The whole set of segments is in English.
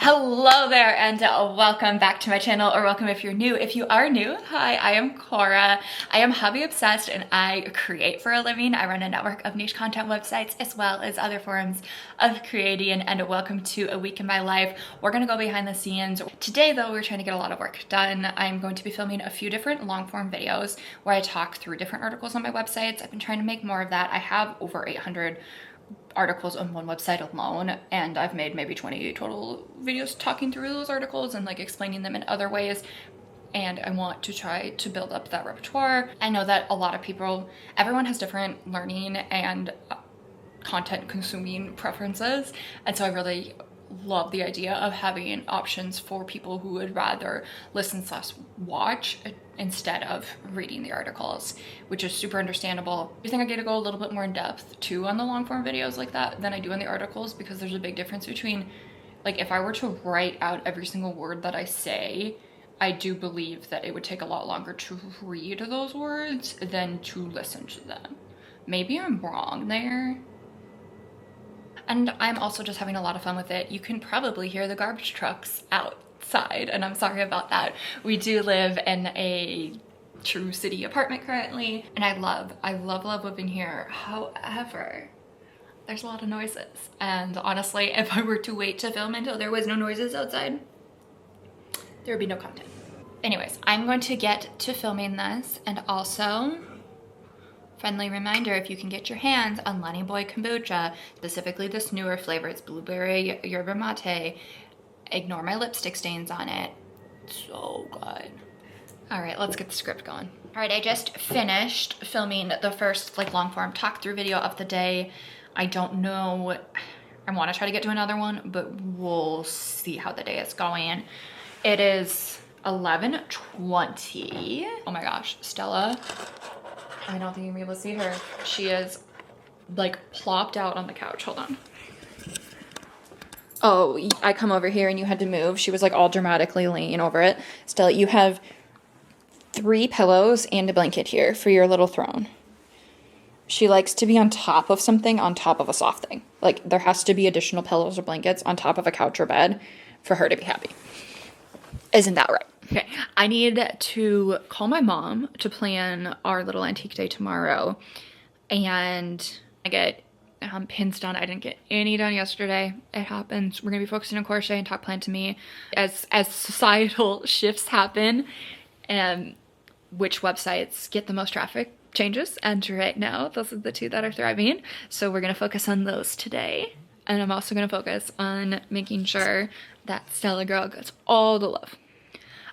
Hello there and welcome back to my channel, or welcome if you're new. If you are new, hi, I am Korra. I am hobby obsessed and I create for a living. I run a network of niche content websites as well as other forms of creating, and welcome to a week in my life. We're gonna go behind the scenes. Today though, we're trying to get a lot of work done. I'm going to be filming a few different long form videos where I talk through different articles on my websites. I've been trying to make more of that. I have over 800 articles on one website alone, and I've made maybe 20 total videos talking through those articles and like explaining them in other ways, and I want to try to build up that repertoire. I know that a lot of people, everyone has different learning and content consuming preferences, and so I really love the idea of having options for people who would rather listen / watch instead of reading the articles, which is super understandable. I think I get to go a little bit more in depth too on the long form videos like that than I do in the articles, because there's a big difference between, like, if I were to write out every single word that I say, I do believe that it would take a lot longer to read those words than to listen to them. Maybe I'm wrong there. And I'm also just having a lot of fun with it. You can probably hear the garbage trucks outside, and I'm sorry about that. We do live in a true city apartment currently, and I love living here. However, there's a lot of noises, and honestly, if I were to wait to film until there was no noises outside, there would be no content. Anyways, I'm going to get to filming this, and also, friendly reminder, if you can get your hands on Lenny Boy kombucha, specifically this newer flavor, it's blueberry yerba mate. Ignore my lipstick stains on it. So good. All right, let's get the script going. All right, I just finished filming the first like long form talk through video of the day. I don't know, I want to try to get to another one, but we'll see how the day is going. It is 11:20. Oh my gosh, Stella, I don't think you'll be able to see her. She is like plopped out on the couch. Hold on. Oh, I come over here and you had to move. She was like all dramatically leaning over it. Stella, you have 3 pillows and a blanket here for your little throne. She likes to be on top of something, on top of a soft thing. Like, there has to be additional pillows or blankets on top of a couch or bed for her to be happy. Isn't that right? Okay, I need to call my mom to plan our little antique day tomorrow, and I get pins done. I didn't get any done yesterday. It happens. We're gonna be focusing on crochet and talk plan to me as societal shifts happen, and which websites get the most traffic changes, and right now those are the 2 that are thriving, so we're gonna focus on those today. And I'm also gonna focus on making sure that Stella girl gets all the love.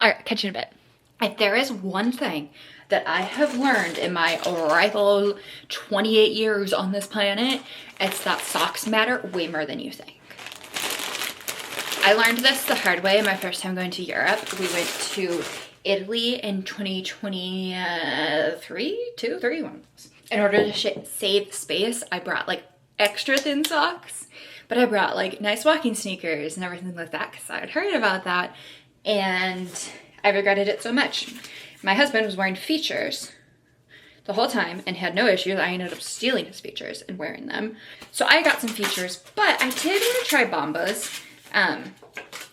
All right, catch you in a bit. If there is one thing that I have learned in my rival 28 years on this planet, it's that socks matter way more than you think. I learned this the hard way my first time going to Europe. We went to Italy in 2023. In order to save space, I brought like extra thin socks, but I brought like nice walking sneakers and everything like that because I had heard about that, and I regretted it so much. My husband was wearing features the whole time and had no issues. I ended up stealing his features and wearing them. So I got some features, but I did want to try Bombas.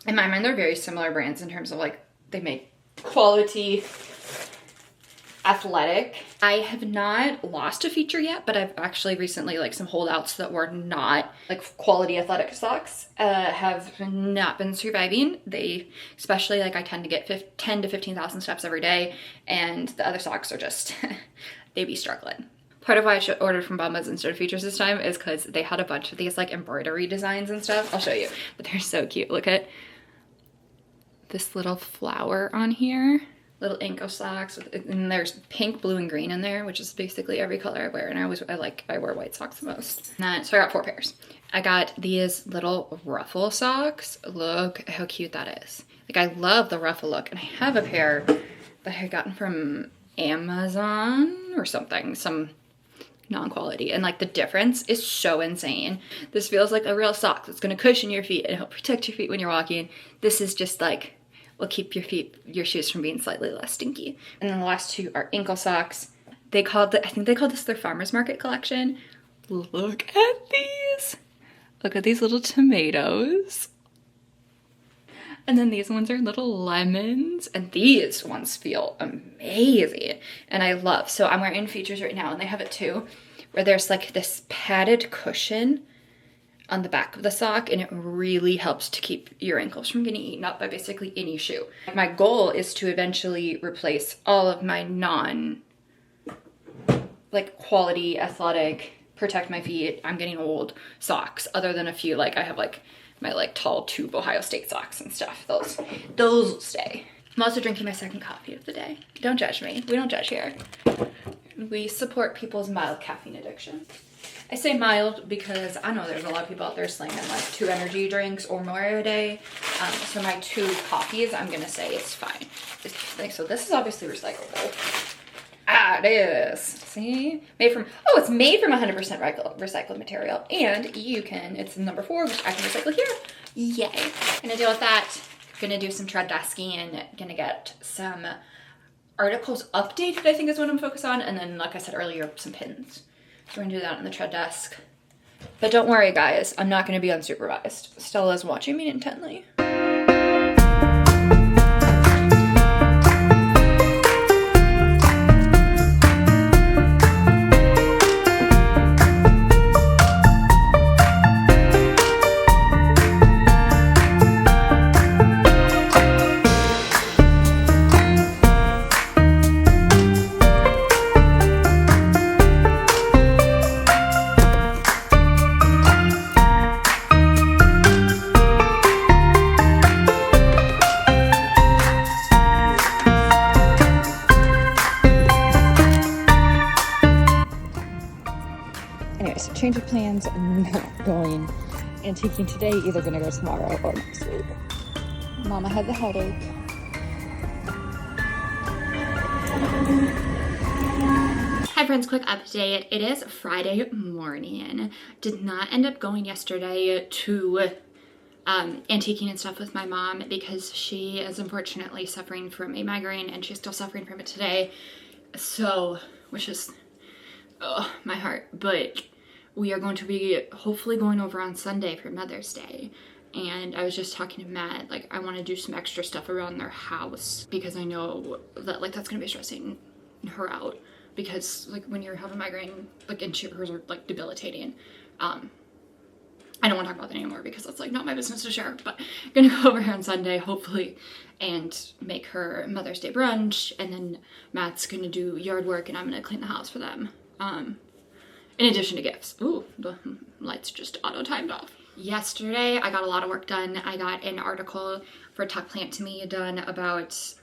In my mind, they're very similar brands in terms of like, they make quality athletic. I have not lost a feature yet, but I've actually recently, like, some holdouts that were not like quality athletic socks have not been surviving. They, especially like, I tend to get 10 to 15,000 steps every day, and the other socks are just they be struggling. Part of why I should order from Bombas instead of features this time is because they had a bunch of these like embroidery designs and stuff. I'll show you, but they're so cute. Look at this little flower on here. Little ankle socks, and there's pink, blue, and green in there, which is basically every color I wear, and I wear white socks the most. So I got 4 pairs. I got these little ruffle socks. Look how cute that is. Like, I love the ruffle look, and I have a pair that I had gotten from Amazon or something, some non-quality, and like the difference is so insane. This feels like a real sock that's gonna cushion your feet and help protect your feet when you're walking. This is just like, will keep your shoes from being slightly less stinky. And then the last 2 are ankle socks. I think they called this their farmer's market collection. Look at these. Look at these little tomatoes. And then these ones are little lemons, and these ones feel amazing. And I love, so I'm wearing Features right now, and they have it too, where there's like this padded cushion on the back of the sock, and it really helps to keep your ankles from getting eaten up by basically any shoe. My goal is to eventually replace all of my like quality athletic protect my feet, I'm getting old socks, other than a few, like I have like my like tall tube Ohio State socks and stuff. Those will stay. I'm also drinking my second coffee of the day. Don't judge me. We don't judge here. We support people's mild caffeine addiction. I say mild because I know there's a lot of people out there slinging like 2 energy drinks or more a day. So my 2 coffees, I'm gonna say it's fine. So this is obviously recyclable. Ah, it is. See? It's made from 100% recycled material. And you can, it's number 4, which I can recycle here. Yay. Gonna deal with that. Gonna do some tread desking and gonna get some articles updated, I think is what I'm focused on. And then, like I said earlier, some pins. So we're gonna do that on the tread desk. But don't worry, guys. I'm not gonna be unsupervised. Stella's watching me intently. Change of plans, I'm not going antiquing today, either gonna go tomorrow or next week. Mama has a headache. Hi friends, quick update. It is Friday morning. Did not end up going yesterday to antiquing and stuff with my mom because she is unfortunately suffering from a migraine and she's still suffering from it today. So, which is, my heart, but we are going to be hopefully going over on Sunday for Mother's Day. And I was just talking to Matt, like I want to do some extra stuff around their house because I know that like that's going to be stressing her out because like when you're having a migraine, like and hers are like debilitating. I don't want to talk about that anymore because that's like not my business to share, but I'm going to go over here on Sunday hopefully and make her Mother's Day brunch, and then Matt's going to do yard work and I'm going to clean the house for them. In addition to gifts. Ooh, the lights just auto-timed off. Yesterday, I got a lot of work done. I got an article for Talk Plant to Me done about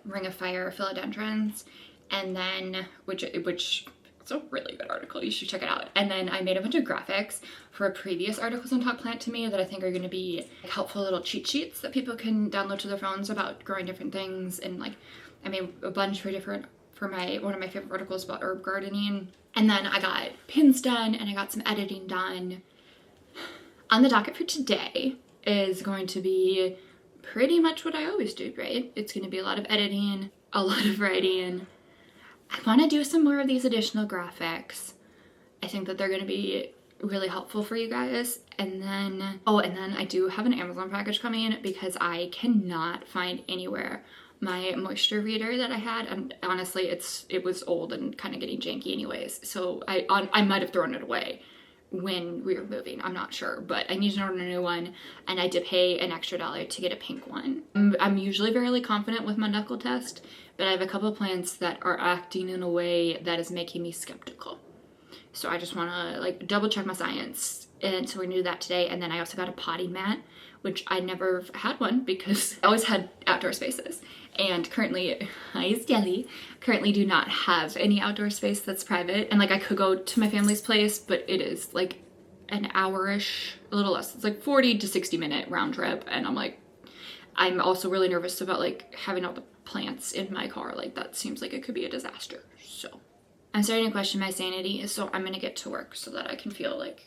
Ring of Fire philodendrons, and then, which it's a really good article. You should check it out. And then I made a bunch of graphics for previous articles on Talk Plant to Me that I think are going to be helpful little cheat sheets that people can download to their phones about growing different things. And like, I made a bunch for one of my favorite articles about herb gardening. And then I got pins done and I got some editing done. On the docket for today is going to be pretty much what I always do, right? It's going to be a lot of editing, a lot of writing. I want to do some more of these additional graphics. I think that they're going to be really helpful for you guys. And then, I do have an Amazon package coming in because I cannot find anywhere my moisture reader that I had, and honestly it was old and kind of getting janky anyways, so I might have thrown it away when we were moving, I'm not sure, but I need to order a new one, and I did pay an extra $1 to get a pink one. I'm usually fairly confident with my knuckle test, but I have a couple of plants that are acting in a way that is making me skeptical, so I just want to like double check my science, and so we're gonna do that today. And then I also got a potty mat, which I never had one because I always had outdoor spaces. And currently, currently do not have any outdoor space that's private. And like I could go to my family's place, but it is like an hour-ish, a little less. It's like 40 to 60 minute round trip. And I'm like, I'm also really nervous about like having all the plants in my car. Like that seems like it could be a disaster. So I'm starting to question my sanity. So I'm gonna get to work so that I can feel like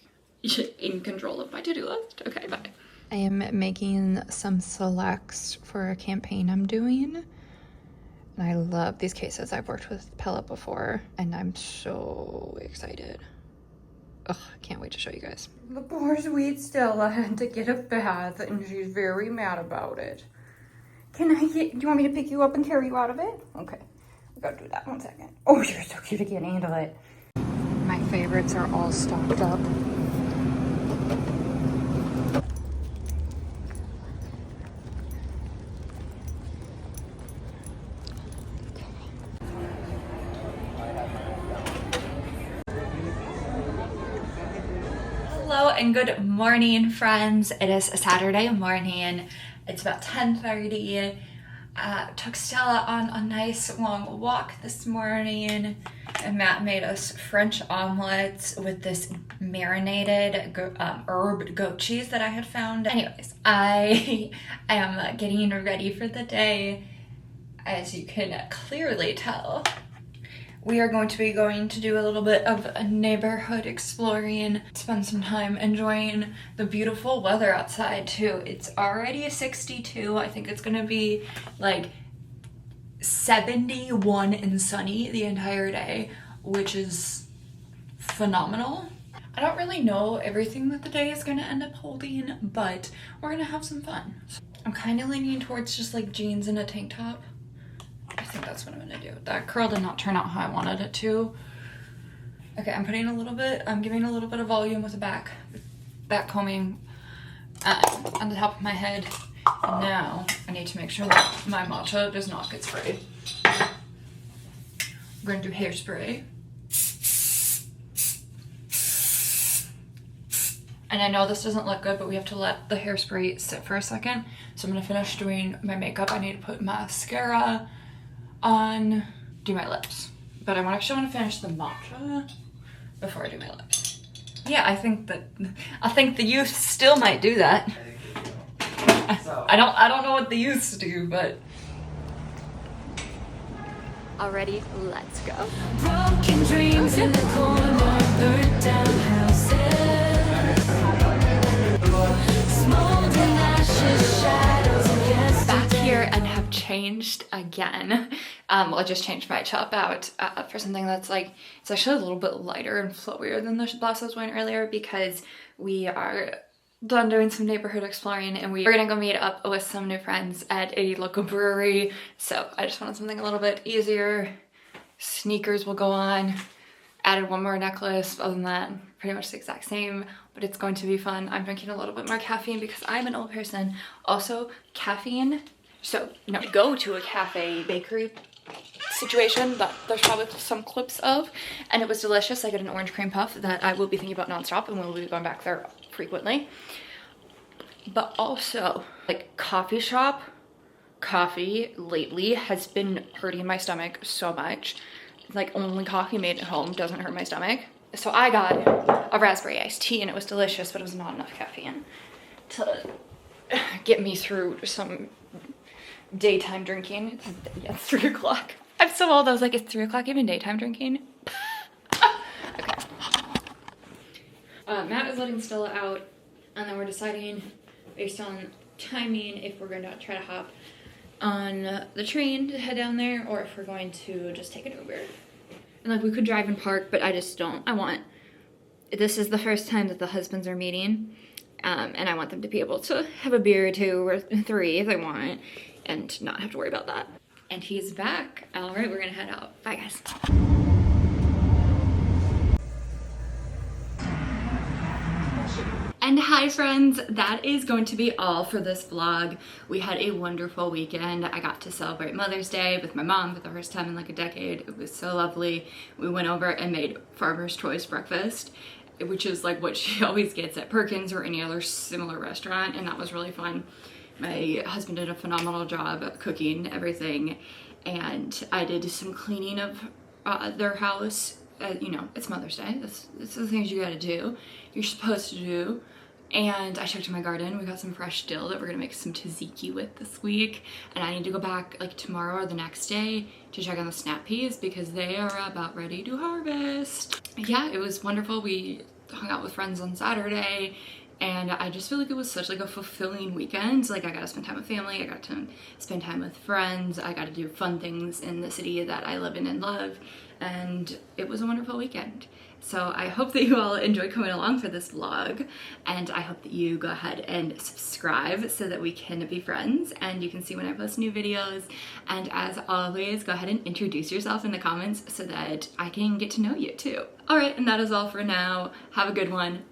in control of my to-do list. Okay, bye. I am making some selects for a campaign I'm doing. And I love these cases. I've worked with pellet before and I'm so excited. Ugh, I can't wait to show you guys. The poor sweet Stella had to get a bath and she's very mad about it. Can I get, do you want me to pick you up and carry you out of it? Okay, we gotta do that 1 second. Oh, you're so cute, I can't handle it. My favorites are all stocked up. Hello and good morning, friends. It is a Saturday morning. It's about 10:30. Took Stella on a nice long walk this morning, and Matt made us French omelets with this marinated herb goat cheese that I had found. Anyways, I am getting ready for the day. As you can clearly tell, we are going to do a little bit of a neighborhood exploring, spend some time enjoying the beautiful weather outside too. It's already 62. I think it's gonna be like 71 and sunny the entire day, which is phenomenal. I don't really know everything that the day is gonna end up holding, but we're gonna have some fun. I'm kind of leaning towards just like jeans and a tank top. I think that's what I'm gonna do. That curl did not turn out how I wanted it to. Okay, I'm giving a little bit of volume with the back combing on the top of my head. And now I need to make sure that my matcha does not get sprayed. We're gonna do hairspray. And I know this doesn't look good, but we have to let the hairspray sit for a second. So I'm gonna finish doing my makeup. I need to put mascara on, do my lips, but I actually want to finish the matcha before I do my lips. Yeah, I think the youth still might do that. I don't know what the youths do, but already, let's go. Broken dreams in the corner, burnt down houses, smoldering ashes, shadows against back here, and have changed again. Well, I just changed my top out for something that's like, it's actually a little bit lighter and flowier than the blouse I was wearing earlier, because we are done doing some neighborhood exploring and we're gonna go meet up with some new friends at a local brewery. So I just wanted something a little bit easier. Sneakers will go on. Added one more necklace. Other than that, pretty much the exact same, but it's going to be fun. I'm drinking a little bit more caffeine because I'm an old person. Also, caffeine. So, you know, go to a cafe bakery situation that there's probably some clips of, and it was delicious. I got an orange cream puff that I will be thinking about nonstop, and we'll be going back there frequently. But also, like, coffee shop coffee lately has been hurting my stomach so much. Like, only coffee made at home doesn't hurt my stomach. So I got a raspberry iced tea, and it was delicious, but it was not enough caffeine to get me through some daytime drinking. It's 3 o'clock. I'm so old. I was like, it's 3 o'clock even daytime drinking? Okay. Matt is letting Stella out, and then we're deciding based on timing if we're going to try to hop on the train to head down there, or if we're going to just take an Uber. And like, we could drive and park, but I just don't. This is the first time that the husbands are meeting, and I want them to be able to have a beer or 2 or 3 if they want, and not have to worry about that. And he's back. All right, we're gonna head out. Bye, guys. And hi, friends. That is going to be all for this vlog. We had a wonderful weekend. I got to celebrate Mother's Day with my mom for the first time in like a decade. It was so lovely. We went over and made Farmer's Choice breakfast, which is like what she always gets at Perkins or any other similar restaurant, and that was really fun. My husband did a phenomenal job at cooking everything, and I did some cleaning of their house. You know, it's Mother's Day. That's the things you gotta do. You're supposed to do. And I checked in my garden. We got some fresh dill that we're gonna make some tzatziki with this week. And I need to go back like tomorrow or the next day to check on the snap peas because they are about ready to harvest. Yeah, it was wonderful. We hung out with friends on Saturday, and I just feel like it was such like a fulfilling weekend. Like, I got to spend time with family, I got to spend time with friends, I got to do fun things in the city that I live in and love, and it was a wonderful weekend. So I hope that you all enjoy coming along for this vlog, and I hope that you go ahead and subscribe so that we can be friends and you can see when I post new videos. And as always, go ahead and introduce yourself in the comments so that I can get to know you too. All right, and that is all for now. Have a good one.